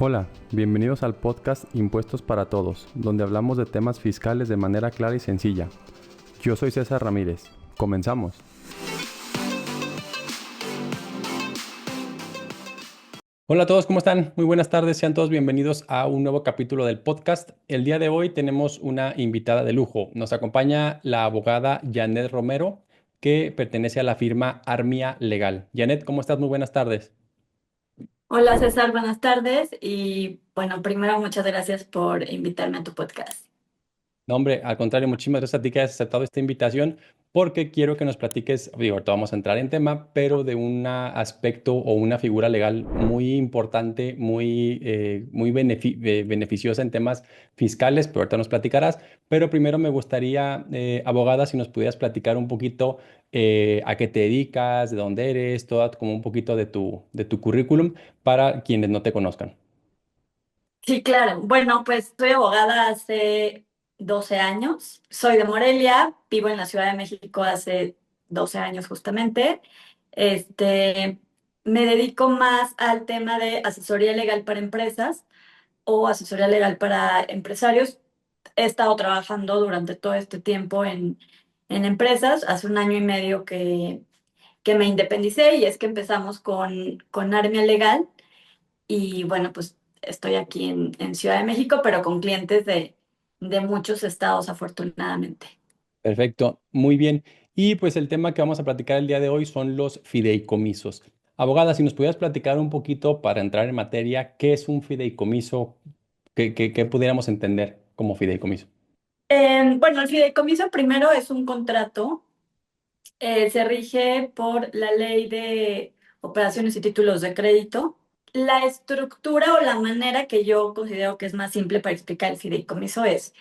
Hola, bienvenidos al podcast Impuestos para Todos, donde hablamos de temas fiscales de manera clara y sencilla. Yo soy César Ramírez. Comenzamos. Hola a todos, ¿cómo están? Muy buenas tardes, sean todos bienvenidos a un nuevo capítulo del podcast. El día de hoy tenemos una invitada de lujo. Nos acompaña la abogada Janet Romero, que pertenece a la firma Armia Legal. Janet, ¿cómo estás? Muy buenas tardes. Hola César, buenas tardes y bueno, primero muchas gracias por invitarme a tu podcast. No, hombre, al contrario, muchísimas gracias a ti que has aceptado esta invitación, porque quiero que nos platiques, digo, ahorita vamos a entrar en tema, pero de un aspecto o una figura legal muy importante, muy beneficiosa en temas fiscales, pero ahorita nos platicarás. Pero primero me gustaría, abogada, si nos pudieras platicar un poquito a qué te dedicas, de dónde eres, todo como un poquito de tu currículum para quienes no te conozcan. Sí, claro. Bueno, pues soy abogada hace 12 años. Soy de Morelia, vivo en la Ciudad de México hace 12 años justamente. Este, Me dedico más al tema de asesoría legal para empresas o asesoría legal para empresarios. He estado trabajando durante todo este tiempo en empresas. Hace un año y medio que me independicé y es que empezamos con Armia Legal y bueno, pues estoy aquí en Ciudad de México, pero con clientes de muchos estados afortunadamente. Perfecto, muy bien. Y pues el tema que vamos a platicar el día de hoy son los fideicomisos. Abogada, si nos pudieras platicar un poquito para entrar en materia, ¿qué es un fideicomiso? ¿Qué pudiéramos entender como fideicomiso? Bueno, el fideicomiso primero es un contrato, se rige por la ley de operaciones y títulos de crédito. La estructura o la manera que yo considero que es más simple para explicar el fideicomiso es: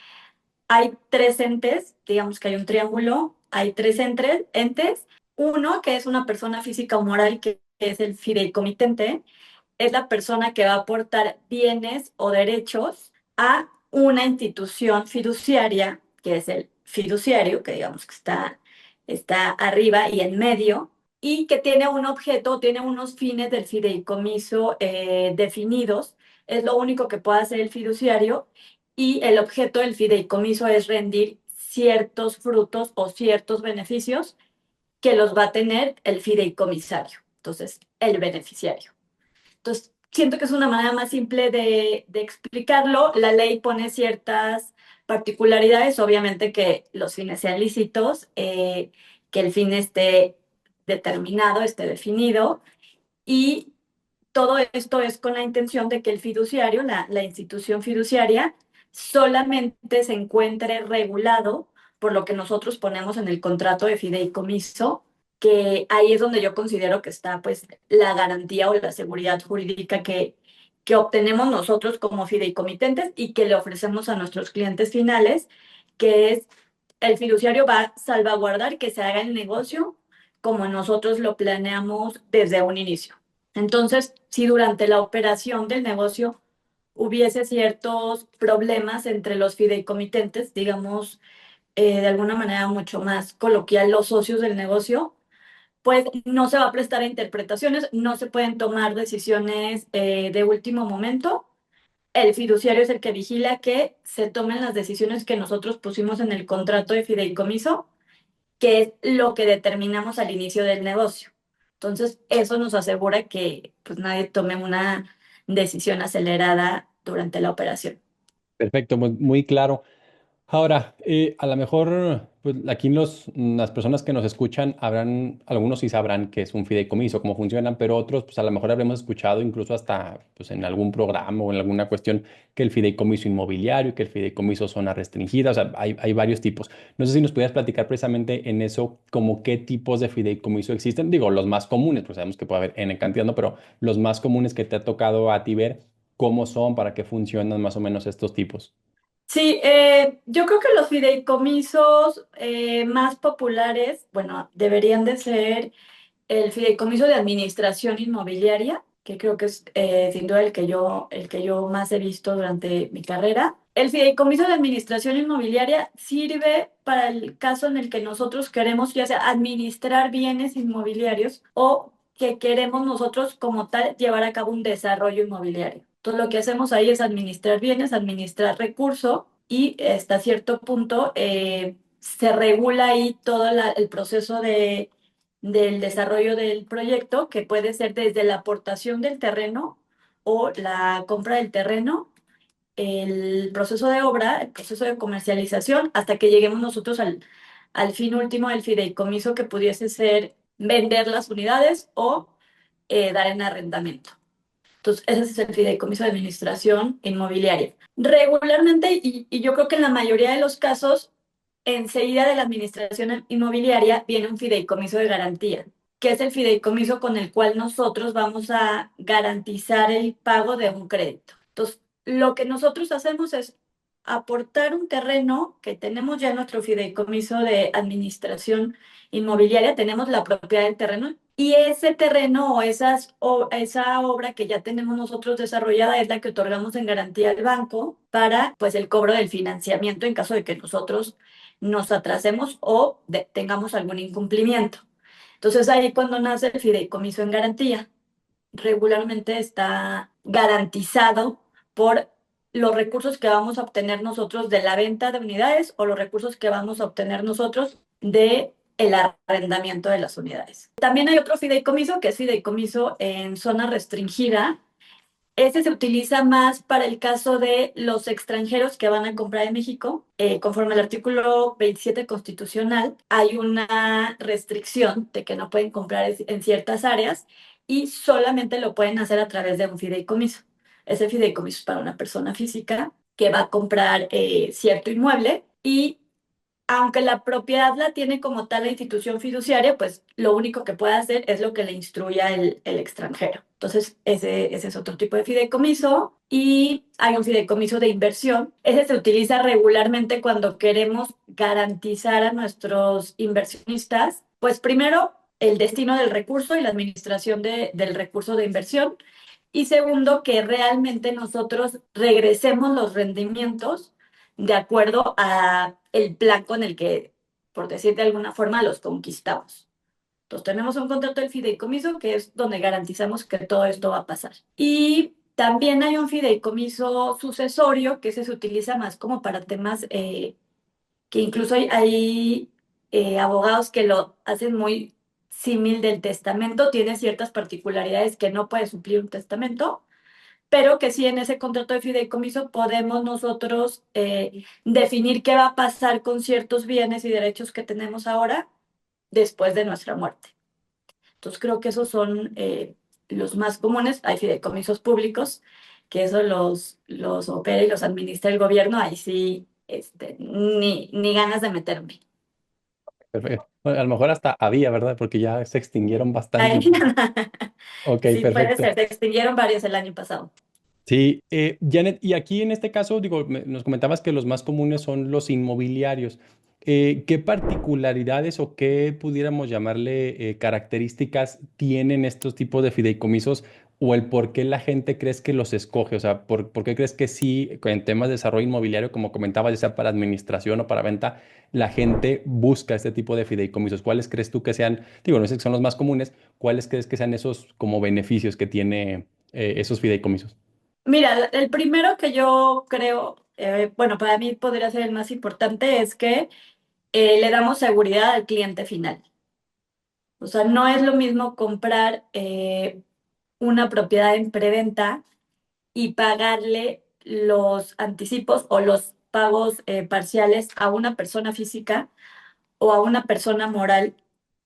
hay tres entes, digamos que hay un triángulo, hay tres entes. Uno, que es una persona física o moral, que es el fideicomitente, es la persona que va a aportar bienes o derechos a una institución fiduciaria, que es el fiduciario, que digamos que está arriba y en medio, y que tiene un objeto, tiene unos fines del fideicomiso definidos. Es lo único que puede hacer el fiduciario y el objeto del fideicomiso es rendir ciertos frutos o ciertos beneficios que los va a tener el fideicomisario, entonces el beneficiario. Entonces, siento que es una manera más simple de explicarlo. La ley pone ciertas particularidades, obviamente que los fines sean lícitos, que el fin esté determinado, esté definido, y todo esto es con la intención de que el fiduciario, la institución fiduciaria, solamente se encuentre regulado por lo que nosotros ponemos en el contrato de fideicomiso, que ahí es donde yo considero que está pues la garantía o la seguridad jurídica que obtenemos nosotros como fideicomitentes y que le ofrecemos a nuestros clientes finales, que es: el fiduciario va a salvaguardar que se haga el negocio como nosotros lo planeamos desde un inicio. Entonces, si durante la operación del negocio hubiese ciertos problemas entre los fideicomitentes, digamos, de alguna manera mucho más coloquial, los socios del negocio, pues no se va a prestar a interpretaciones, no se pueden tomar decisiones de último momento. El fiduciario es el que vigila que se tomen las decisiones que nosotros pusimos en el contrato de fideicomiso, que es lo que determinamos al inicio del negocio. Entonces, eso nos asegura que pues nadie tome una decisión acelerada durante la operación. Perfecto, muy claro. Ahora, a lo mejor, pues aquí las personas que nos escuchan habrán, algunos sí sabrán qué es un fideicomiso, cómo funcionan, pero otros, pues a lo mejor habremos escuchado incluso hasta pues, en algún programa o en alguna cuestión que el fideicomiso inmobiliario, que el fideicomiso zona restringida, o sea, hay varios tipos. No sé si nos pudieras platicar precisamente en eso, como qué tipos de fideicomiso existen. Digo, los más comunes, pues sabemos que puede haber N cantidad, ¿no? Pero los más comunes que te ha tocado a ti ver, cómo son, para qué funcionan más o menos estos tipos. Sí, yo creo que los fideicomisos más populares, bueno, deberían de ser el fideicomiso de administración inmobiliaria, que creo que es sin duda el que yo más he visto durante mi carrera. El fideicomiso de administración inmobiliaria sirve para el caso en el que nosotros queremos ya sea administrar bienes inmobiliarios o que queremos nosotros como tal llevar a cabo un desarrollo inmobiliario. Entonces, lo que hacemos ahí es administrar bienes, administrar recursos y hasta cierto punto se regula ahí todo el proceso del desarrollo del proyecto, que puede ser desde la aportación del terreno o la compra del terreno, el proceso de obra, el proceso de comercialización, hasta que lleguemos nosotros al fin último del fideicomiso, que pudiese ser vender las unidades o dar en arrendamiento. Entonces, ese es el fideicomiso de administración inmobiliaria. Regularmente, y yo creo que en la mayoría de los casos, enseguida de la administración inmobiliaria viene un fideicomiso de garantía, que es el fideicomiso con el cual nosotros vamos a garantizar el pago de un crédito. Entonces, lo que nosotros hacemos es aportar un terreno que tenemos ya en nuestro fideicomiso de administración inmobiliaria, tenemos la propiedad del terreno y ese terreno o esa obra que ya tenemos nosotros desarrollada es la que otorgamos en garantía al banco para pues el cobro del financiamiento en caso de que nosotros nos atrasemos o tengamos algún incumplimiento. Entonces ahí cuando nace el fideicomiso en garantía, regularmente está garantizado por los recursos que vamos a obtener nosotros de la venta de unidades o los recursos que vamos a obtener nosotros de el arrendamiento de las unidades. También hay otro fideicomiso que es fideicomiso en zona restringida. Este se utiliza más para el caso de los extranjeros que van a comprar en México. Conforme al artículo 27 constitucional, hay una restricción de que no pueden comprar en ciertas áreas y solamente lo pueden hacer a través de un fideicomiso. Ese fideicomiso es para una persona física que va a comprar cierto inmueble y aunque la propiedad la tiene como tal la institución fiduciaria, pues lo único que puede hacer es lo que le instruya el extranjero. Entonces, ese es otro tipo de fideicomiso. Y hay un fideicomiso de inversión. Ese se utiliza regularmente cuando queremos garantizar a nuestros inversionistas, pues primero, el destino del recurso y la administración del recurso de inversión. Y segundo, que realmente nosotros regresemos los rendimientos de acuerdo a el plan con el que, por decir de alguna forma, los conquistamos. Entonces tenemos un contrato del fideicomiso que es donde garantizamos que todo esto va a pasar. Y también hay un fideicomiso sucesorio que ese se utiliza más como para temas que incluso hay abogados que lo hacen muy símil del testamento, tiene ciertas particularidades que no puede suplir un testamento, pero que sí en ese contrato de fideicomiso podemos nosotros definir qué va a pasar con ciertos bienes y derechos que tenemos ahora después de nuestra muerte. Entonces creo que esos son los más comunes. Hay fideicomisos públicos, que eso los opera y los administra el gobierno, ahí sí, ni ganas de meterme. Perfecto. Bueno, a lo mejor hasta había, ¿verdad? Porque ya se extinguieron Ay, bastante. Ok, sí, puede perfecto. ser, se extinguieron varios el año pasado. Sí, Janet, y aquí en este caso, digo, nos comentabas que los más comunes son los inmobiliarios. ¿Qué particularidades o qué pudiéramos llamarle características tienen estos tipos de fideicomisos o el por qué la gente crees que los escoge? O sea, ¿por qué crees que sí, en temas de desarrollo inmobiliario, como comentabas, ya sea para administración o para venta, la gente busca este tipo de fideicomisos? ¿Cuáles crees tú que sean, digo, no sé si son los más comunes, cuáles crees que sean esos como beneficios que tiene esos fideicomisos? Mira, el primero que yo creo, bueno, para mí podría ser el más importante, es que le damos seguridad al cliente final. O sea, no es lo mismo comprar una propiedad en preventa y pagarle los anticipos o los pagos parciales a una persona física o a una persona moral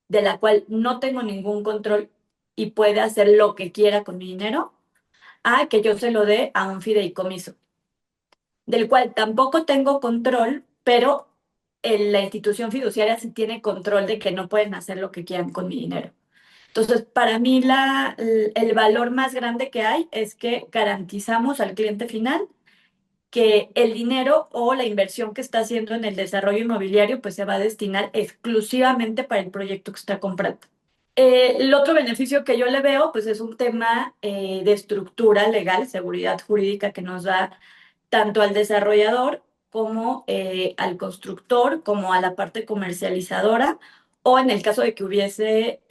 de la cual no tengo ningún control y puede hacer lo que quiera con mi dinero, a que yo se lo dé a un fideicomiso, del cual tampoco tengo control, pero la institución fiduciaria sí tiene control de que no pueden hacer lo que quieran con mi dinero. Entonces, para mí el valor más grande que hay es que garantizamos al cliente final que el dinero o la inversión que está haciendo en el desarrollo inmobiliario pues se va a destinar exclusivamente para el proyecto que está comprando. El otro beneficio que yo le veo pues es un tema de estructura legal, seguridad jurídica que nos da tanto al desarrollador como al constructor, como a la parte comercializadora, o en el caso de que hubiese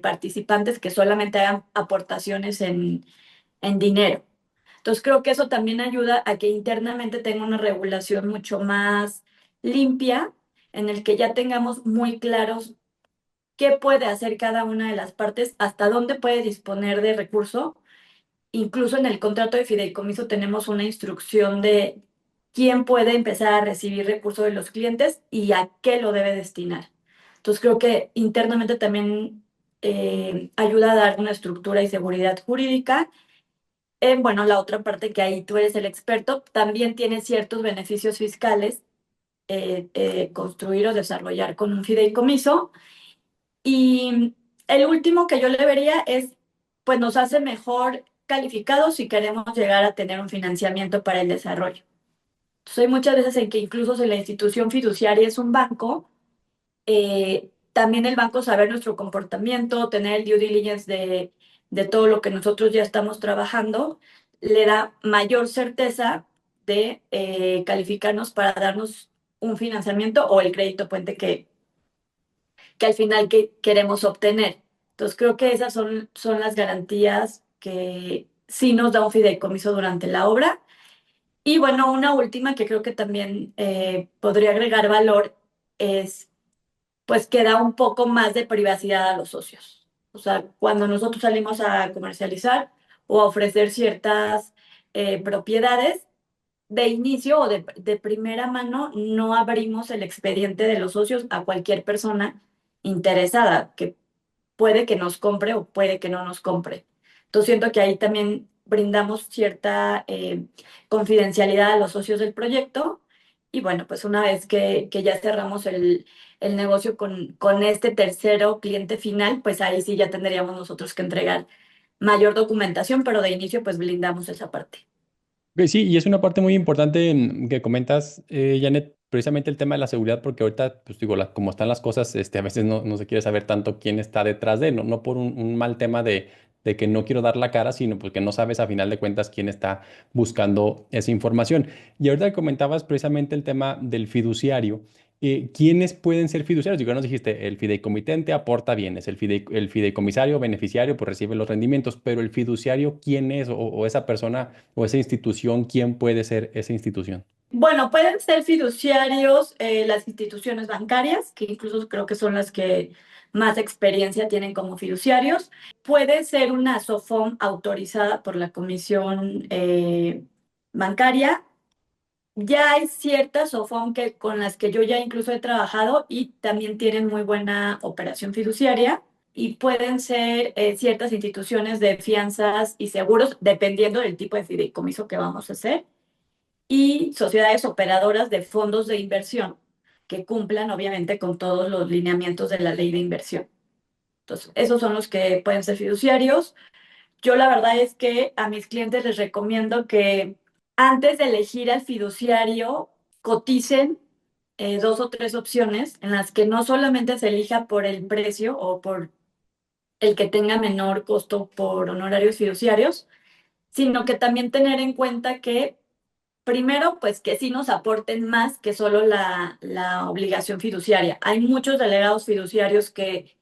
participantes que solamente hagan aportaciones en dinero. Entonces creo que eso también ayuda a que internamente tenga una regulación mucho más limpia, en el que ya tengamos muy claros qué puede hacer cada una de las partes, hasta dónde puede disponer de recurso. Incluso en el contrato de fideicomiso tenemos una instrucción de quién puede empezar a recibir recursos de los clientes y a qué lo debe destinar. Entonces creo que internamente también ayuda a dar una estructura y seguridad jurídica. Bueno, la otra parte que ahí tú eres el experto, también tiene ciertos beneficios fiscales construir o desarrollar con un fideicomiso. Y el último que yo le vería es, pues nos hace mejor calificados si queremos llegar a tener un financiamiento para el desarrollo. Entonces hay muchas veces en que incluso si la institución fiduciaria es un banco, también el banco saber nuestro comportamiento, tener el due diligence de todo lo que nosotros ya estamos trabajando, le da mayor certeza de calificarnos para darnos un financiamiento o el crédito puente que al final queremos obtener. Entonces creo que esas son las garantías que sí nos da un fideicomiso durante la obra. Y bueno, una última que creo que también podría agregar valor es pues que da un poco más de privacidad a los socios. O sea, cuando nosotros salimos a comercializar o a ofrecer ciertas propiedades, de inicio o de primera mano no abrimos el expediente de los socios a cualquier persona interesada, que puede que nos compre o puede que no nos compre. Entonces siento que ahí también brindamos cierta confidencialidad a los socios del proyecto y bueno, pues una vez que ya cerramos el negocio con este tercero cliente final, pues ahí sí ya tendríamos nosotros que entregar mayor documentación, pero de inicio pues blindamos esa parte. Sí, y es una parte muy importante que comentas, Janet, precisamente el tema de la seguridad, porque ahorita, pues digo, como están las cosas, a veces no se quiere saber tanto quién está detrás de, no por un mal tema de que no quiero dar la cara, sino porque no sabes a final de cuentas quién está buscando esa información. Y ahorita que comentabas precisamente el tema del fiduciario. ¿Quiénes pueden ser fiduciarios? Digo, nos dijiste, el fideicomitente aporta bienes, el fideicomisario beneficiario pues recibe los rendimientos, pero el fiduciario, ¿quién es? O esa persona o esa institución, ¿quién puede ser esa institución? Bueno, pueden ser fiduciarios las instituciones bancarias, que incluso creo que son las que más experiencia tienen como fiduciarios. Puede ser una SOFOM autorizada por la Comisión Bancaria. Ya hay ciertas SOFOM con las que yo ya incluso he trabajado y también tienen muy buena operación fiduciaria. Y pueden ser ciertas instituciones de fianzas y seguros, dependiendo del tipo de fideicomiso que vamos a hacer y sociedades operadoras de fondos de inversión que cumplan obviamente con todos los lineamientos de la ley de inversión. Entonces, esos son los que pueden ser fiduciarios. Yo la verdad es que a mis clientes les recomiendo que antes de elegir al fiduciario coticen dos o tres opciones en las que no solamente se elija por el precio o por el que tenga menor costo por honorarios fiduciarios, sino que también tener en cuenta que primero, pues que sí nos aporten más que solo la obligación fiduciaria. Hay muchos delegados fiduciarios que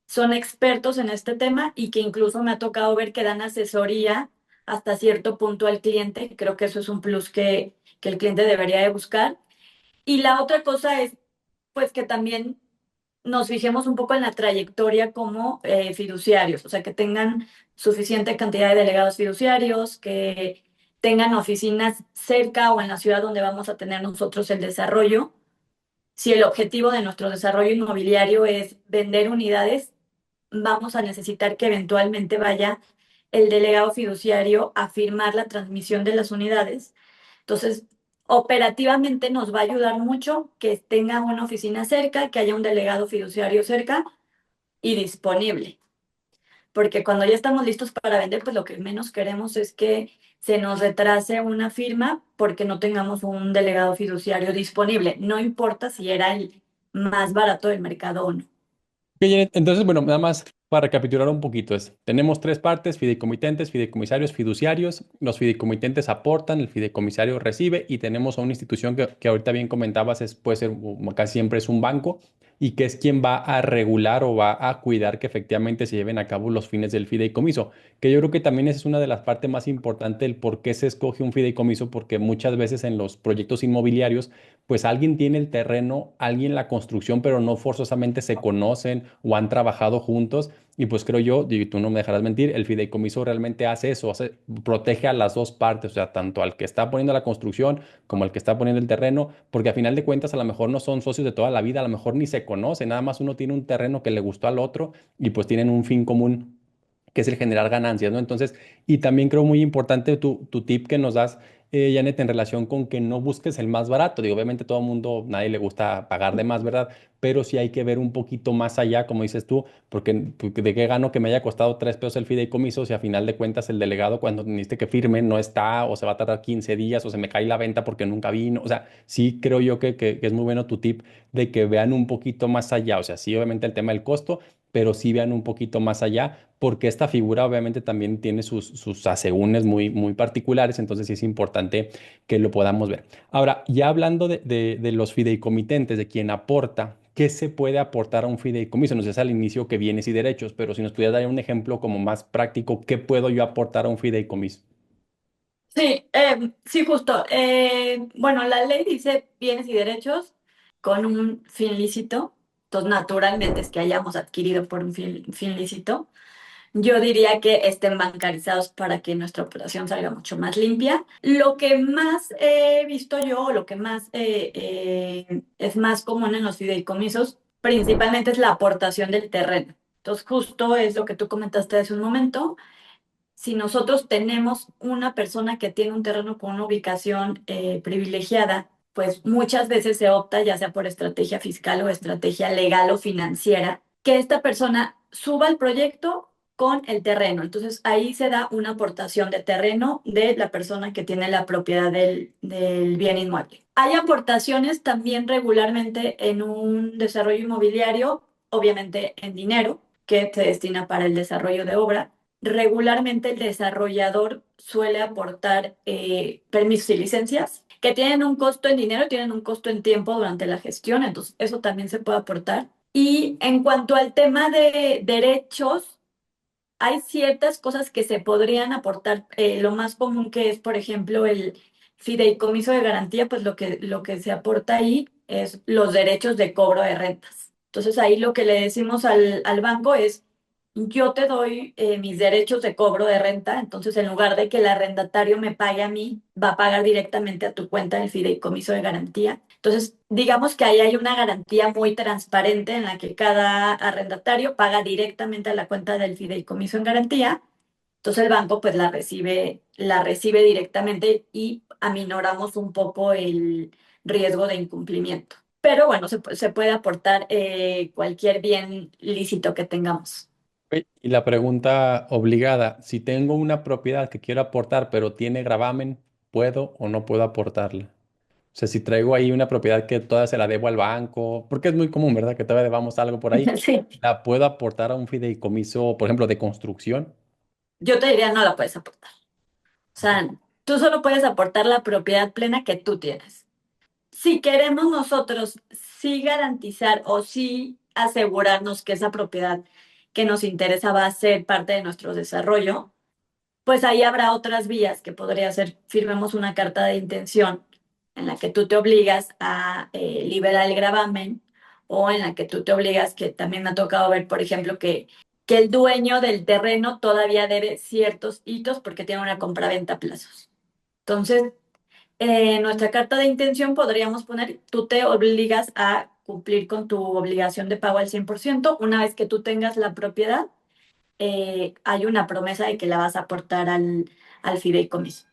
son expertos en este tema y que incluso me ha tocado ver que dan asesoría hasta cierto punto al cliente. Creo que eso es un plus que el cliente debería de buscar. Y la otra cosa es, pues que también nos fijemos un poco en la trayectoria como fiduciarios, o sea, que tengan suficiente cantidad de delegados fiduciarios, que tengan oficinas cerca o en la ciudad donde vamos a tener nosotros el desarrollo. Si el objetivo de nuestro desarrollo inmobiliario es vender unidades, vamos a necesitar que eventualmente vaya el delegado fiduciario a firmar la transmisión de las unidades. Entonces, operativamente nos va a ayudar mucho que tenga una oficina cerca, que haya un delegado fiduciario cerca y disponible. Porque cuando ya estamos listos para vender, pues lo que menos queremos es que se nos retrase una firma porque no tengamos un delegado fiduciario disponible. No importa si era el más barato del mercado o no. Ok, Janet, entonces, bueno, nada más para recapitular un poquito, tenemos tres partes, fideicomitentes, fideicomisarios, fiduciarios. Los fideicomitentes aportan, el fideicomisario recibe y tenemos a una institución que ahorita bien comentabas, puede ser, casi siempre es un banco, y que es quien va a regular o va a cuidar que efectivamente se lleven a cabo los fines del fideicomiso. Que yo creo que también esa es una de las partes más importantes del por qué se escoge un fideicomiso, porque muchas veces en los proyectos inmobiliarios, pues alguien tiene el terreno, alguien la construcción, pero no forzosamente se conocen o han trabajado juntos. Y pues creo yo, y tú no me dejarás mentir, el fideicomiso realmente hace eso, protege a las dos partes, o sea, tanto al que está poniendo la construcción como al que está poniendo el terreno, porque a final de cuentas a lo mejor no son socios de toda la vida, a lo mejor ni se conocen, nada más uno tiene un terreno que le gustó al otro y pues tienen un fin común que es el generar ganancias, ¿no? Entonces, y también creo muy importante tu tip que nos das, Janet, en relación con que no busques el más barato. Digo, obviamente todo el mundo, nadie le gusta pagar de más, ¿verdad? Pero sí hay que ver un poquito más allá, como dices tú, porque de qué gano que me haya costado 3 pesos el fideicomiso si a final de cuentas el delegado cuando necesite que firme no está o se va a tardar 15 días o se me cae la venta porque nunca vino. O sea, sí creo yo que es muy bueno tu tip de que vean un poquito más allá. O sea, sí, obviamente el tema del costo, pero sí vean un poquito más allá, porque esta figura obviamente también tiene sus asegúnes muy particulares, entonces sí es importante que lo podamos ver. Ahora, ya hablando de los fideicomitentes, de quien aporta, ¿qué se puede aportar a un fideicomiso? Nos decías al inicio que bienes y derechos, pero si nos pudieras dar un ejemplo como más práctico, ¿qué puedo yo aportar a un fideicomiso? Sí, sí, justo. Bueno, la ley dice bienes y derechos con un fin lícito. Entonces, naturalmente es que hayamos adquirido por un fin lícito. Yo diría que estén bancarizados para que nuestra operación salga mucho más limpia. Lo que más he visto yo, o lo que más es más común en los fideicomisos, principalmente es la aportación del terreno. Entonces, justo es lo que tú comentaste hace un momento. Si nosotros tenemos una persona que tiene un terreno con una ubicación privilegiada, pues muchas veces se opta, ya sea por estrategia fiscal o estrategia legal o financiera, que esta persona suba el proyecto con el terreno. Entonces ahí se da una aportación de terreno de la persona que tiene la propiedad del bien inmueble. Hay aportaciones también regularmente en un desarrollo inmobiliario, obviamente en dinero, que se destina para el desarrollo de obra. Regularmente el desarrollador suele aportar permisos y licencias que tienen un costo en dinero, tienen un costo en tiempo durante la gestión, entonces eso también se puede aportar. Y en cuanto al tema de derechos, hay ciertas cosas que se podrían aportar. Lo más común que es, por ejemplo, el fideicomiso de garantía, pues lo que se aporta ahí es los derechos de cobro de rentas. Entonces ahí lo que le decimos al banco es, yo te doy mis derechos de cobro de renta, entonces en lugar de que el arrendatario me pague a mí, va a pagar directamente a tu cuenta el fideicomiso de garantía. Entonces, digamos que ahí hay una garantía muy transparente en la que cada arrendatario paga directamente a la cuenta del fideicomiso en garantía. Entonces el banco pues la recibe directamente y aminoramos un poco el riesgo de incumplimiento. Pero bueno, se puede aportar cualquier bien lícito que tengamos. Ok, y la pregunta obligada, si tengo una propiedad que quiero aportar, pero tiene gravamen, ¿puedo o no puedo aportarla? O sea, si traigo ahí una propiedad que toda se la debo al banco, porque es muy común, ¿verdad? Que todavía debamos algo por ahí, Sí, ¿la puedo aportar a un fideicomiso, por ejemplo, de construcción? yo te diría no la puedes aportar. O Ok. sea, tú solo puedes aportar la propiedad plena que tú tienes. Si queremos nosotros sí garantizar o sí asegurarnos que esa propiedad que nos interesa va a ser parte de nuestro desarrollo, pues ahí habrá otras vías que podría ser, firmemos una carta de intención en la que tú te obligas a liberar el gravamen o en la que tú te obligas, que también me ha tocado ver, por ejemplo, que el dueño del terreno todavía debe ciertos hitos porque tiene una compraventa a plazos. Entonces, en nuestra carta de intención podríamos poner, tú te obligas a cumplir con tu obligación de pago al 100% una vez que tú tengas la propiedad, hay una promesa de que la vas a aportar al fideicomiso.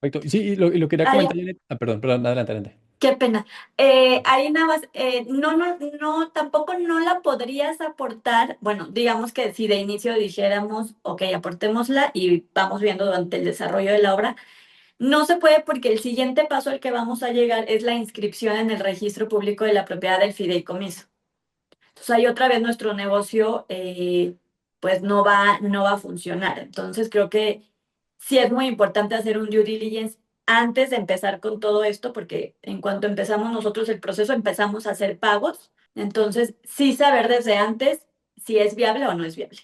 Perfecto. Sí, y lo quería Ay, comentar, Janet. Ah, perdón, adelante, adelante. qué pena. Ahí nada más, no, no, no, tampoco no la podrías aportar. Bueno, digamos que si de inicio dijéramos, ok, aportémosla y vamos viendo durante el desarrollo de la obra. No se puede porque el siguiente paso al que vamos a llegar es la inscripción en el registro público de la propiedad del fideicomiso. Entonces ahí otra vez nuestro negocio pues no va a funcionar. Entonces creo que sí es muy importante hacer un due diligence antes de empezar con todo esto, porque en cuanto empezamos nosotros el proceso, empezamos a hacer pagos. Entonces, sí saber desde antes si es viable o no es viable.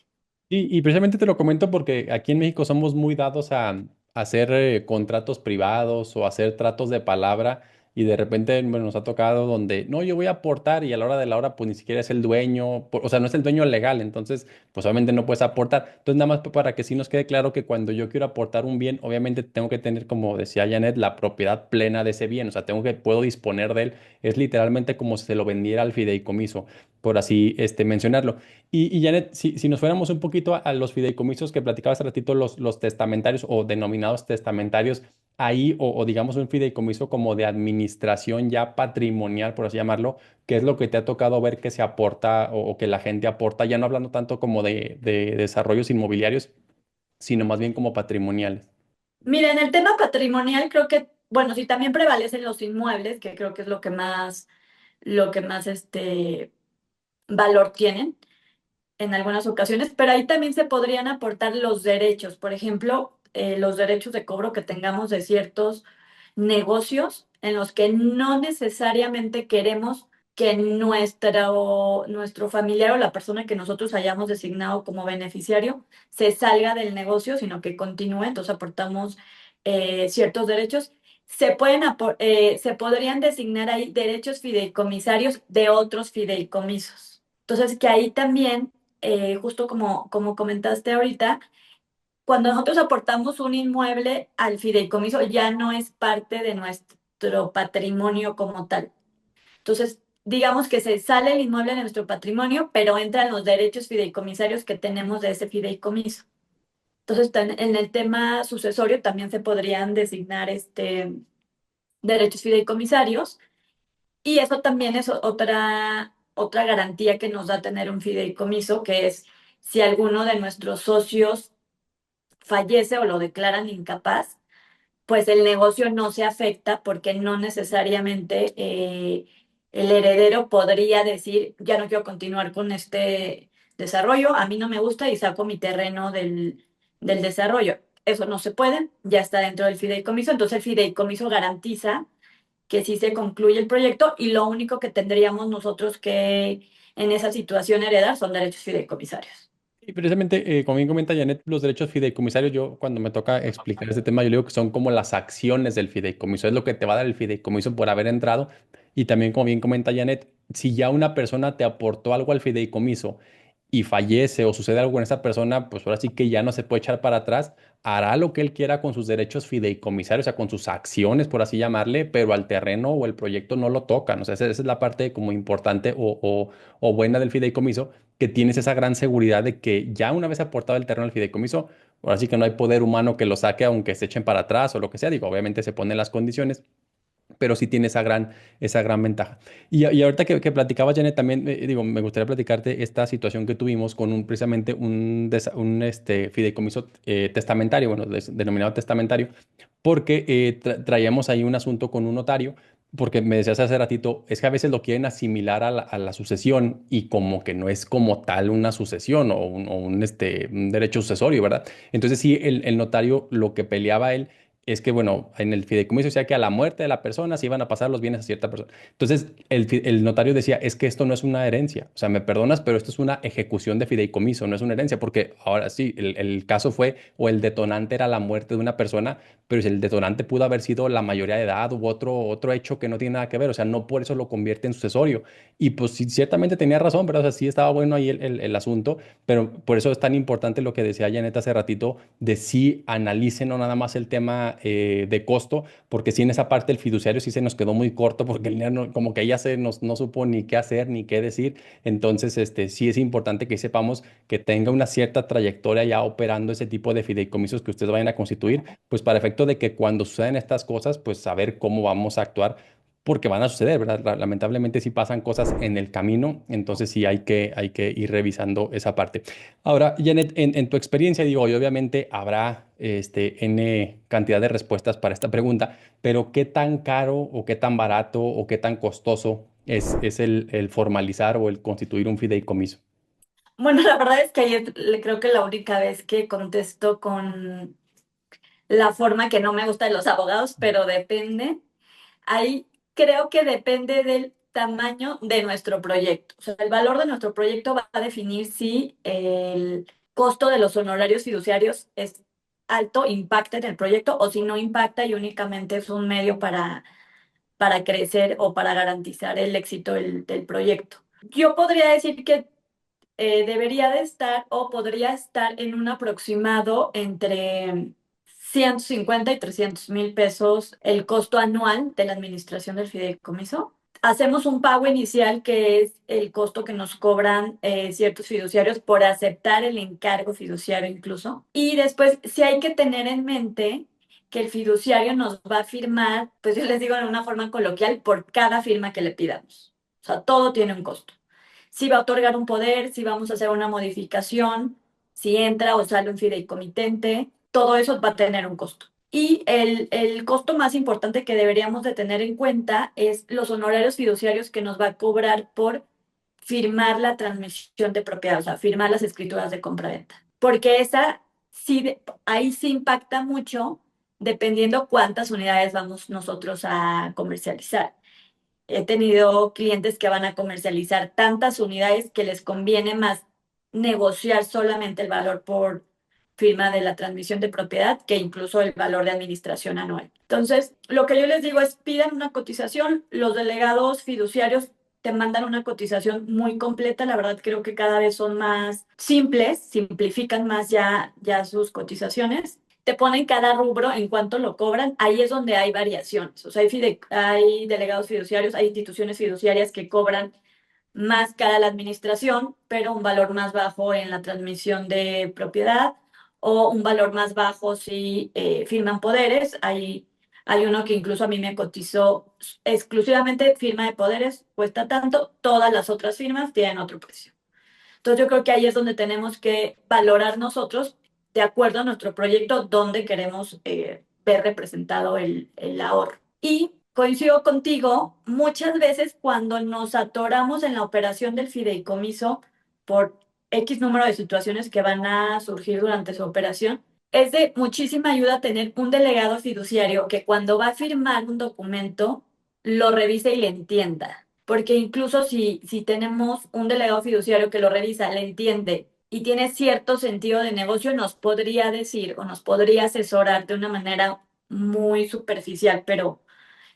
Y precisamente te lo comento porque aquí en México somos muy dados a hacer contratos privados o hacer tratos de palabra y de repente bueno, nos ha tocado donde, no, yo voy a aportar y a la hora de la hora pues ni siquiera es el dueño, o sea, no es el dueño legal, entonces pues obviamente no puedes aportar. Entonces nada más para que sí nos quede claro que cuando yo quiero aportar un bien, obviamente tengo que tener, como decía Janet, la propiedad plena de ese bien, o sea, puedo disponer de él, es literalmente como si se lo vendiera al fideicomiso, por así mencionarlo. Y Janet, si nos fuéramos un poquito a los fideicomisos que platicaba hace ratito, los testamentarios o denominados testamentarios, ahí, o digamos un fideicomiso como de administración ya patrimonial, por así llamarlo, ¿qué es lo que te ha tocado ver que se aporta o que la gente aporta, ya no hablando tanto como de desarrollos inmobiliarios, sino más bien como patrimoniales? Mira, en el tema patrimonial creo que, bueno, sí también prevalecen los inmuebles, que creo que es lo que más valor tienen en algunas ocasiones, pero ahí también se podrían aportar los derechos, por ejemplo, los derechos de cobro que tengamos de ciertos negocios en los que no necesariamente queremos que nuestro familiar o la persona que nosotros hayamos designado como beneficiario se salga del negocio, sino que continúe, entonces aportamos ciertos derechos. Se podrían designar ahí derechos fideicomisarios de otros fideicomisos. Entonces, que ahí también justo como comentaste ahorita, cuando nosotros aportamos un inmueble al fideicomiso, ya no es parte de nuestro patrimonio como tal. Entonces, digamos que se sale el inmueble de nuestro patrimonio, pero entran los derechos fideicomisarios que tenemos de ese fideicomiso. Entonces, en el tema sucesorio también se podrían designar derechos fideicomisarios y eso también es otra garantía que nos da tener un fideicomiso, que es si alguno de nuestros socios fallece o lo declaran incapaz, pues el negocio no se afecta porque no necesariamente el heredero podría decir, ya no quiero continuar con este desarrollo, a mí no me gusta y saco mi terreno del desarrollo. Eso no se puede, ya está dentro del fideicomiso, entonces el fideicomiso garantiza que sí se concluye el proyecto y lo único que tendríamos nosotros que en esa situación heredar son derechos fideicomisarios. Y precisamente, como bien comenta Janet, los derechos fideicomisarios, yo cuando me toca explicar este tema, yo le digo que son como las acciones del fideicomiso, es lo que te va a dar el fideicomiso por haber entrado. Y también, como bien comenta Janet, si ya una persona te aportó algo al fideicomiso y fallece o sucede algo con esa persona, pues ahora sí que ya no se puede echar para atrás, hará lo que él quiera con sus derechos fideicomisarios, o sea, con sus acciones, por así llamarle, pero al terreno o el proyecto no lo tocan. O sea, esa es la parte como importante o buena del fideicomiso, que tienes esa gran seguridad de que ya una vez aportado el terreno al fideicomiso, ahora sí que no hay poder humano que lo saque aunque se echen para atrás o lo que sea. Digo, obviamente se ponen las condiciones, pero sí tiene esa gran ventaja. Y ahorita que platicaba Janet, también digo, me gustaría platicarte esta situación que tuvimos con precisamente un fideicomiso testamentario, bueno, denominado testamentario, porque traíamos ahí un asunto con un notario, porque me decías hace ratito, es que a veces lo quieren asimilar a la sucesión y como que no es como tal una sucesión o un derecho sucesorio, ¿verdad? Entonces sí, el notario lo que peleaba él es que, bueno, en el fideicomiso decía que a la muerte de la persona se iban a pasar los bienes a cierta persona. Entonces, el notario decía, es que esto no es una herencia. O sea, me perdonas, pero esto es una ejecución de fideicomiso, no es una herencia, porque ahora sí, el caso fue, o el detonante era la muerte de una persona, pero si el detonante pudo haber sido la mayoría de edad u otro hecho que no tiene nada que ver. O sea, no por eso lo convierte en sucesorio. Y pues sí, ciertamente tenía razón, ¿verdad? O sea, sí estaba bueno ahí el asunto, pero por eso es tan importante lo que decía Janet hace ratito, de sí analicen no nada más el tema de costo, porque sí en esa parte el fiduciario sí se nos quedó muy corto, porque el dinero como que ella no supo ni qué hacer ni qué decir. Entonces, sí es importante que sepamos que tenga una cierta trayectoria ya operando ese tipo de fideicomisos que ustedes vayan a constituir, pues para efecto de que cuando suceden estas cosas, pues saber cómo vamos a actuar, porque van a suceder, ¿verdad? Lamentablemente sí pasan cosas en el camino, entonces sí hay que ir revisando esa parte. Ahora, Janet, en tu experiencia, digo, y obviamente habrá N cantidad de respuestas para esta pregunta, pero ¿qué tan caro o qué tan barato o qué tan costoso es el formalizar o el constituir un fideicomiso? Bueno, la verdad es que ayer creo que la única vez que contesto la forma que no me gusta de los abogados, pero depende. Ahí creo que depende del tamaño de nuestro proyecto. O sea, el valor de nuestro proyecto va a definir si el costo de los honorarios fiduciarios es alto, impacta en el proyecto o si no impacta y únicamente es un medio para crecer o para garantizar el éxito del proyecto. Yo podría decir que debería de estar o podría estar en un aproximado entre 150 y 300,000 pesos el costo anual de la administración del fideicomiso. Hacemos un pago inicial que es el costo que nos cobran ciertos fiduciarios por aceptar el encargo fiduciario incluso. Y después, sí hay que tener en mente que el fiduciario nos va a firmar, pues yo les digo en una forma coloquial, por cada firma que le pidamos. O sea, todo tiene un costo. Si va a otorgar un poder, si vamos a hacer una modificación, si entra o sale un fideicomitente, todo eso va a tener un costo. Y el costo más importante que deberíamos de tener en cuenta es los honorarios fiduciarios que nos va a cobrar por firmar la transmisión de propiedad, o sea, firmar las escrituras de compraventa. Porque esa sí, ahí sí impacta mucho dependiendo cuántas unidades vamos nosotros a comercializar. He tenido clientes que van a comercializar tantas unidades que les conviene más negociar solamente el valor por firma de la transmisión de propiedad que incluso el valor de administración anual. Entonces, lo que yo les digo es pidan una cotización, los delegados fiduciarios te mandan una cotización muy completa, la verdad creo que cada vez son más simples, simplifican más ya sus cotizaciones, te ponen cada rubro en cuánto lo cobran, ahí es donde hay variaciones. O sea, hay delegados fiduciarios, hay instituciones fiduciarias que cobran más cara la administración, pero un valor más bajo en la transmisión de propiedad, o un valor más bajo si firman poderes. Hay uno que incluso a mí me cotizó exclusivamente firma de poderes, cuesta tanto, todas las otras firmas tienen otro precio. Entonces yo creo que ahí es donde tenemos que valorar nosotros, de acuerdo a nuestro proyecto, dónde queremos ver representado el ahorro. Y coincido contigo, muchas veces cuando nos atoramos en la operación del fideicomiso por X número de situaciones que van a surgir durante su operación, es de muchísima ayuda tener un delegado fiduciario que cuando va a firmar un documento lo revise y le entienda. Porque incluso si tenemos un delegado fiduciario que lo revisa, le entiende y tiene cierto sentido de negocio, nos podría decir o nos podría asesorar de una manera muy superficial, pero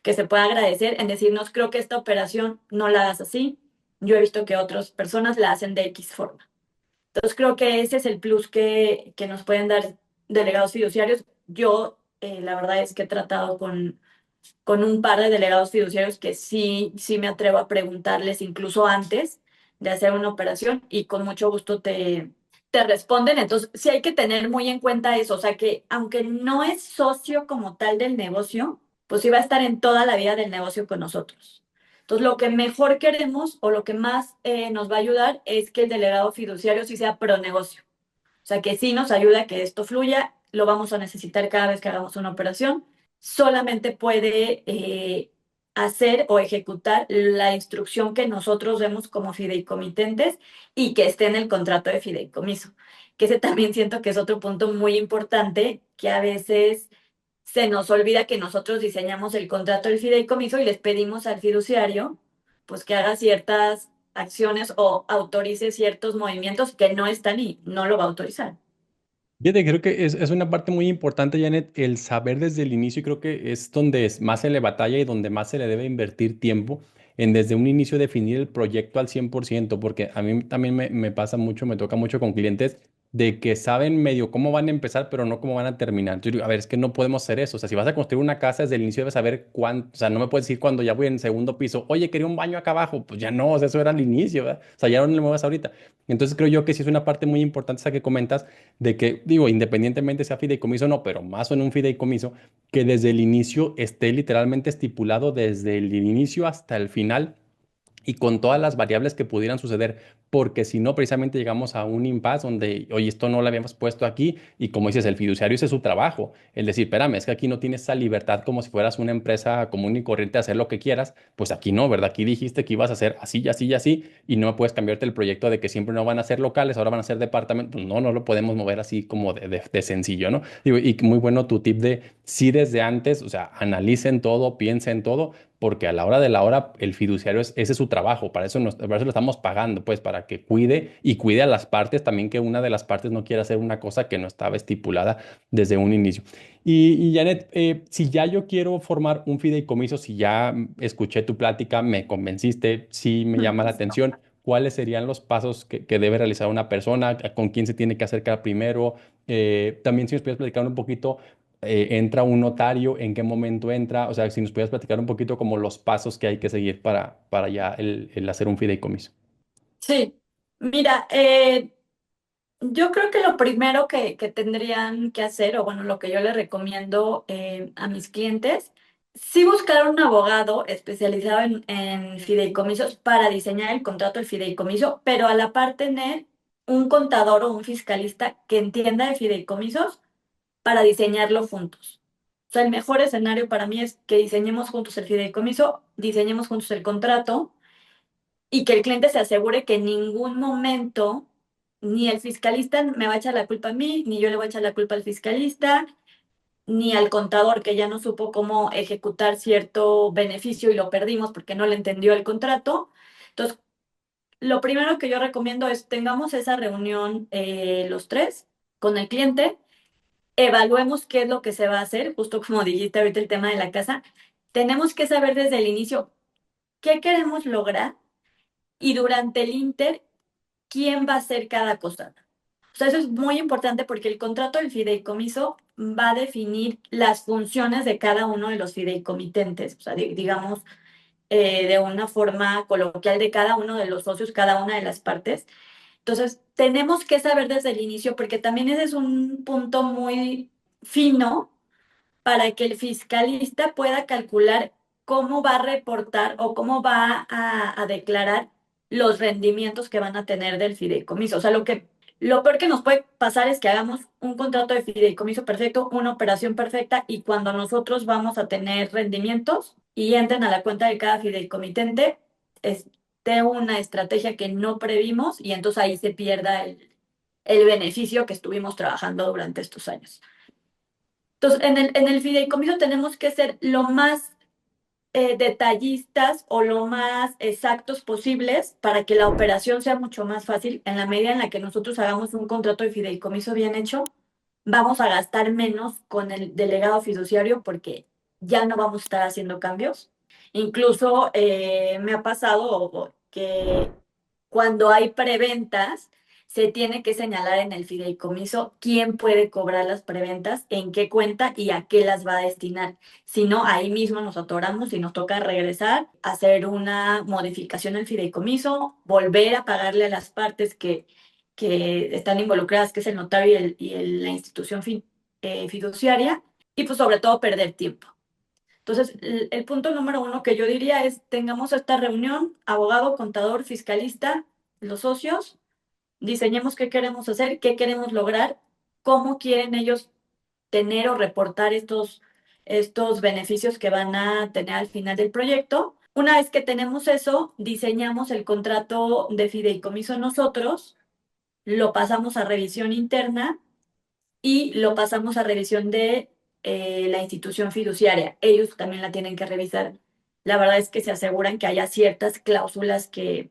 que se pueda agradecer en decirnos, creo que esta operación no la hagas así. Yo he visto que otras personas la hacen de X forma. Entonces creo que ese es el plus que nos pueden dar delegados fiduciarios. Yo, la verdad es que he tratado con un par de delegados fiduciarios que sí me atrevo a preguntarles incluso antes de hacer una operación y con mucho gusto te responden. Entonces, sí hay que tener muy en cuenta eso, o sea que aunque no es socio como tal del negocio, pues sí va a estar en toda la vida del negocio con nosotros. Entonces, lo que mejor queremos o lo que más nos va a ayudar es que el delegado fiduciario sí sea pro negocio. O sea, que sí nos ayuda a que esto fluya, lo vamos a necesitar cada vez que hagamos una operación. Solamente puede hacer o ejecutar la instrucción que nosotros vemos como fideicomitentes y que esté en el contrato de fideicomiso. Que ese también siento que es otro punto muy importante, que a veces se nos olvida que nosotros diseñamos el contrato del fideicomiso y les pedimos al fiduciario pues que haga ciertas acciones o autorice ciertos movimientos que no están y no lo va a autorizar. Fíjate, creo que es una parte muy importante, Janet, el saber desde el inicio, y creo que es donde más se le batalla y donde más se le debe invertir tiempo en desde un inicio definir el proyecto al 100%, porque a mí también me pasa mucho, me toca mucho con clientes de que saben medio cómo van a empezar, pero no cómo van a terminar. Entonces, digo, a ver, es que no podemos hacer eso. O sea, si vas a construir una casa desde el inicio debes saber cuánto, o sea, no me puedes decir cuando ya voy en segundo piso, oye, quería un baño acá abajo, pues ya no, o sea, eso era al inicio, ¿verdad? O sea, ya no le muevas ahorita. Entonces creo yo que sí es una parte muy importante esa que comentas de que, digo, independientemente sea fideicomiso o no, pero más en un fideicomiso, que desde el inicio esté literalmente estipulado desde el inicio hasta el final y con todas las variables que pudieran suceder, porque si no, precisamente llegamos a un impasse donde, oye, esto no lo habíamos puesto aquí, y como dices, el fiduciario ese es su trabajo, el decir, espérame, es que aquí no tienes esa libertad como si fueras una empresa común y corriente de hacer lo que quieras, pues aquí no, ¿verdad? Aquí dijiste que ibas a hacer así y así y así, y no puedes cambiarte el proyecto de que siempre no van a ser locales, ahora van a ser departamentos, pues no, no lo podemos mover así como de sencillo, ¿no? Digo, y muy bueno tu tip de, sí desde antes, o sea, analicen todo, piensen todo, porque a la hora de la hora el fiduciario ese es su trabajo, para eso lo estamos pagando, pues para que cuide y cuide a las partes, también que una de las partes no quiera hacer una cosa que no estaba estipulada desde un inicio. Y Janet, si ya yo quiero formar un fideicomiso, si ya escuché tu plática, me convenciste, sí me llama la atención. ¿Cuáles serían los pasos que debe realizar una persona? ¿Con quién se tiene que acercar primero? También si nos puedes platicar un poquito, entra un notario, en qué momento entra, o sea, si nos pudieras platicar un poquito como los pasos que hay que seguir para ya el hacer un fideicomiso. Sí, mira, yo creo que lo primero que tendrían que hacer, o bueno, lo que yo les recomiendo a mis clientes, sí buscar un abogado especializado en fideicomisos para diseñar el contrato del fideicomiso, pero a la par tener un contador o un fiscalista que entienda de fideicomisos para diseñarlo juntos. O sea, el mejor escenario para mí es que diseñemos juntos el fideicomiso, diseñemos juntos el contrato y que el cliente se asegure que en ningún momento ni el fiscalista me va a echar la culpa a mí, ni yo le voy a echar la culpa al fiscalista, ni al contador que ya no supo cómo ejecutar cierto beneficio y lo perdimos porque no le entendió el contrato. Entonces, lo primero que yo recomiendo es tengamos esa reunión los tres con el cliente, evaluemos qué es lo que se va a hacer, justo como dijiste ahorita el tema de la casa. Tenemos que saber desde el inicio qué queremos lograr y durante el inter quién va a hacer cada cosa. O sea, eso es muy importante porque el contrato del fideicomiso va a definir las funciones de cada uno de los fideicomitentes, o sea, digamos, de una forma coloquial de cada uno de los socios, cada una de las partes. Entonces, tenemos que saber desde el inicio, porque también ese es un punto muy fino para que el fiscalista pueda calcular cómo va a reportar o cómo va a declarar los rendimientos que van a tener del fideicomiso. O sea, lo peor que nos puede pasar es que hagamos un contrato de fideicomiso perfecto, una operación perfecta, y cuando nosotros vamos a tener rendimientos y entren a la cuenta de cada fideicomitente, esté una estrategia que no previmos y entonces ahí se pierda el beneficio que estuvimos trabajando durante estos años. Entonces, en el fideicomiso tenemos que ser lo más detallistas o lo más exactos posibles para que la operación sea mucho más fácil. En la medida en la que nosotros hagamos un contrato de fideicomiso bien hecho, vamos a gastar menos con el delegado fiduciario porque ya no vamos a estar haciendo cambios. Incluso me ha pasado que cuando hay preventas, se tiene que señalar en el fideicomiso quién puede cobrar las preventas, en qué cuenta y a qué las va a destinar. Si no, ahí mismo nos atoramos y nos toca regresar, hacer una modificación al fideicomiso, volver a pagarle a las partes que están involucradas, que es el notario la institución fiduciaria, y pues sobre todo perder tiempo. Entonces, el punto número uno que yo diría es, tengamos esta reunión, abogado, contador, fiscalista, los socios, diseñemos qué queremos hacer, qué queremos lograr, cómo quieren ellos tener o reportar estos beneficios que van a tener al final del proyecto. Una vez que tenemos eso, diseñamos el contrato de fideicomiso nosotros, lo pasamos a revisión interna y lo pasamos a revisión de la institución fiduciaria. Ellos también la tienen que revisar. La verdad es que se aseguran que haya ciertas cláusulas que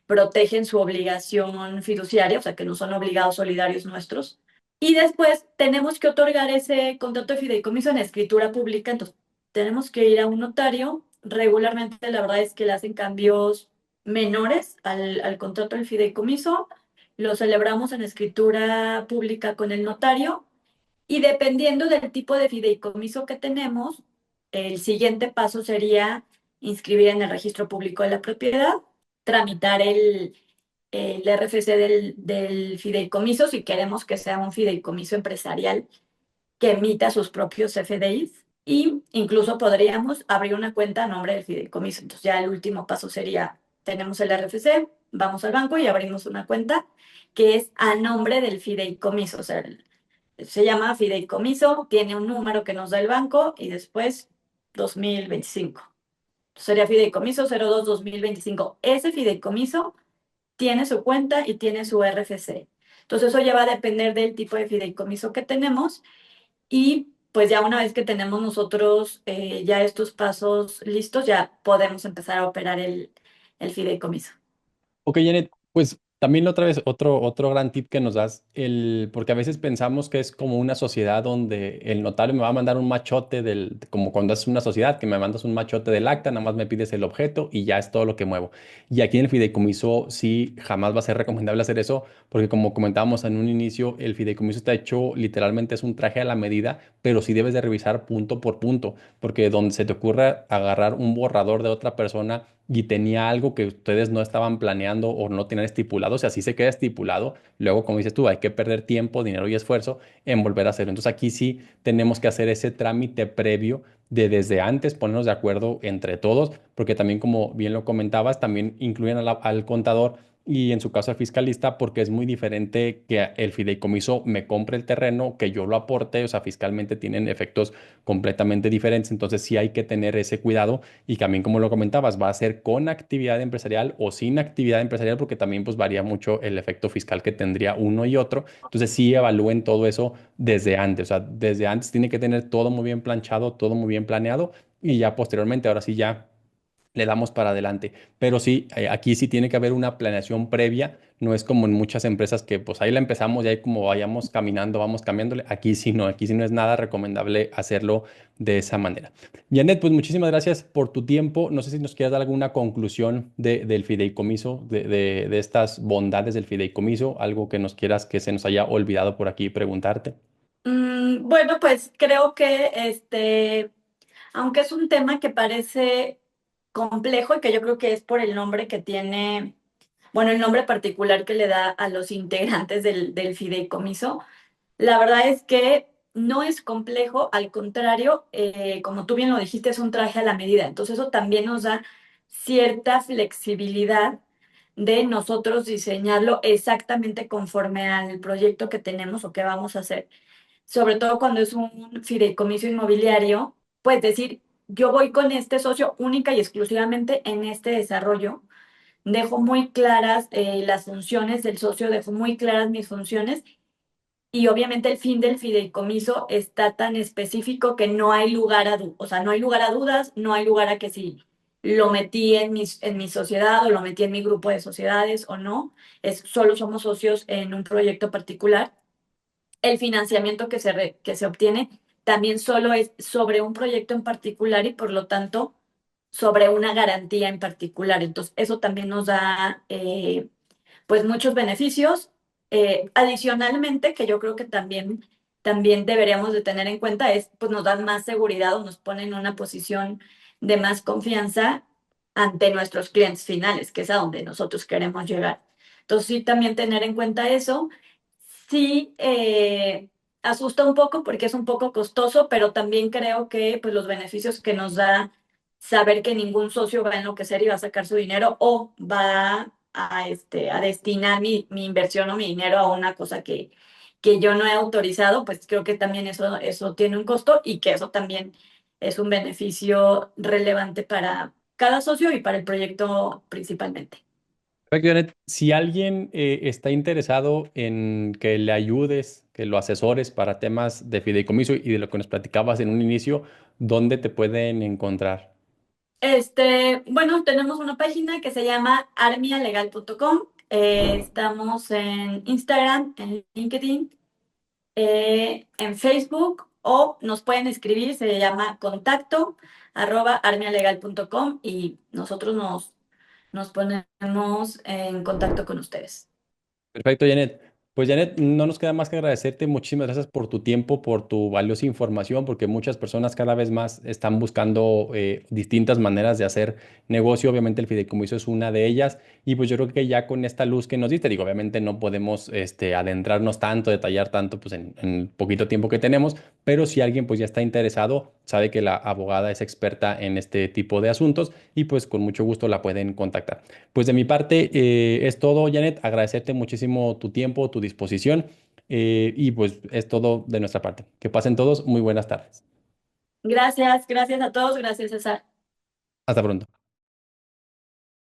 protegen su obligación fiduciaria, o sea, que no son obligados solidarios nuestros. Y después tenemos que otorgar ese contrato de fideicomiso en escritura pública, entonces tenemos que ir a un notario. Regularmente la verdad es que le hacen cambios menores al contrato del fideicomiso, lo celebramos en escritura pública con el notario y dependiendo del tipo de fideicomiso que tenemos, el siguiente paso sería inscribir en el registro público de la propiedad, tramitar el RFC del fideicomiso si queremos que sea un fideicomiso empresarial que emita sus propios FDIs y incluso podríamos abrir una cuenta a nombre del fideicomiso. Entonces ya el último paso sería tenemos el RFC, vamos al banco y abrimos una cuenta que es a nombre del fideicomiso. O sea, se llama fideicomiso, tiene un número que nos da el banco y después 2025. Sería fideicomiso 02-2025. Ese fideicomiso tiene su cuenta y tiene su RFC. Entonces eso ya va a depender del tipo de fideicomiso que tenemos y pues ya una vez que tenemos nosotros ya estos pasos listos, ya podemos empezar a operar el fideicomiso. Ok, Janet, pues también otra vez otro gran tip que nos das, porque a veces pensamos que es como una sociedad donde el notario me va a mandar un machote como cuando es una sociedad, que me mandas un machote del acta, nada más me pides el objeto y ya es todo lo que muevo. Y aquí en el fideicomiso sí, jamás va a ser recomendable hacer eso, porque como comentábamos en un inicio, el fideicomiso está hecho literalmente es un traje a la medida, pero sí debes de revisar punto por punto, porque donde se te ocurra agarrar un borrador de otra persona y tenía algo que ustedes no estaban planeando o no tenían estipulado, o sea, si se queda estipulado, luego, como dices tú, hay que perder tiempo, dinero y esfuerzo en volver a hacerlo. Entonces aquí sí tenemos que hacer ese trámite previo de desde antes ponernos de acuerdo entre todos, porque también como bien lo comentabas, también incluyen al contador y en su caso al fiscalista, porque es muy diferente que el fideicomiso me compre el terreno, que yo lo aporte, o sea, fiscalmente tienen efectos completamente diferentes, entonces sí hay que tener ese cuidado y también, como lo comentabas, va a ser con actividad empresarial o sin actividad empresarial, porque también pues varía mucho el efecto fiscal que tendría uno y otro. Entonces sí evalúen todo eso desde antes. O sea, desde antes tiene que tener todo muy bien planchado, todo muy bien planeado y ya posteriormente, ahora sí ya le damos para adelante. Pero sí, aquí sí tiene que haber una planeación previa. No es como en muchas empresas que pues ahí la empezamos y ahí como vayamos caminando, vamos cambiándole. Aquí sí no es nada recomendable hacerlo de esa manera. Janet, pues muchísimas gracias por tu tiempo. No sé si nos quieres dar alguna conclusión del fideicomiso, de estas bondades del fideicomiso, algo que nos quieras que se nos haya olvidado por aquí preguntarte. Bueno, pues creo que aunque es un tema que parece complejo y que yo creo que es por el nombre que tiene, bueno, el nombre particular que le da a los integrantes del fideicomiso, la verdad es que no es complejo, al contrario, como tú bien lo dijiste, es un traje a la medida. Entonces eso también nos da cierta flexibilidad de nosotros diseñarlo exactamente conforme al proyecto que tenemos o que vamos a hacer, sobre todo cuando es un fideicomiso inmobiliario, pues decir, yo voy con este socio única y exclusivamente en este desarrollo, dejo muy claras las funciones del socio, dejo muy claras mis funciones y obviamente el fin del fideicomiso está tan específico que no hay lugar a dudas, o sea, no hay lugar a dudas, no hay lugar a que si lo metí en mi sociedad o lo metí en mi grupo de sociedades o no, es solo somos socios en un proyecto particular. El financiamiento que se obtiene también solo es sobre un proyecto en particular y por lo tanto sobre una garantía en particular. Entonces, eso también nos da pues muchos beneficios. Adicionalmente, que yo creo que también deberíamos de tener en cuenta es, pues nos dan más seguridad o nos ponen en una posición de más confianza ante nuestros clientes finales, que es a donde nosotros queremos llegar. Entonces, sí, también tener en cuenta eso. Sí, asusta un poco porque es un poco costoso, pero también creo que pues, los beneficios que nos da saber que ningún socio va a enloquecer y va a sacar su dinero o va a destinar mi inversión o mi dinero a una cosa que yo no he autorizado, pues creo que también eso tiene un costo y que eso también es un beneficio relevante para cada socio y para el proyecto principalmente. Perfecto, Janet. Si alguien está interesado en que le ayudes, que lo asesores para temas de fideicomiso y de lo que nos platicabas en un inicio, ¿dónde te pueden encontrar? Bueno, tenemos una página que se llama armialegal.com. Estamos en Instagram, en LinkedIn, en Facebook o nos pueden escribir, se llama contacto@armialegal.com y nosotros nos ponemos en contacto con ustedes. Perfecto, Janet. Pues Janet, no nos queda más que agradecerte. Muchísimas gracias por tu tiempo, por tu valiosa información, porque muchas personas cada vez más están buscando distintas maneras de hacer negocio. Obviamente el fideicomiso es una de ellas. Y pues yo creo que ya con esta luz que nos diste, digo, obviamente no podemos adentrarnos tanto, detallar tanto pues en el poquito tiempo que tenemos, pero si alguien pues ya está interesado, sabe que la abogada es experta en este tipo de asuntos y pues con mucho gusto la pueden contactar. Pues de mi parte es todo, Janet. Agradecerte muchísimo tu tiempo, tu disposición y pues es todo de nuestra parte. Que pasen todos muy buenas tardes. Gracias, gracias a todos, gracias César. Hasta pronto.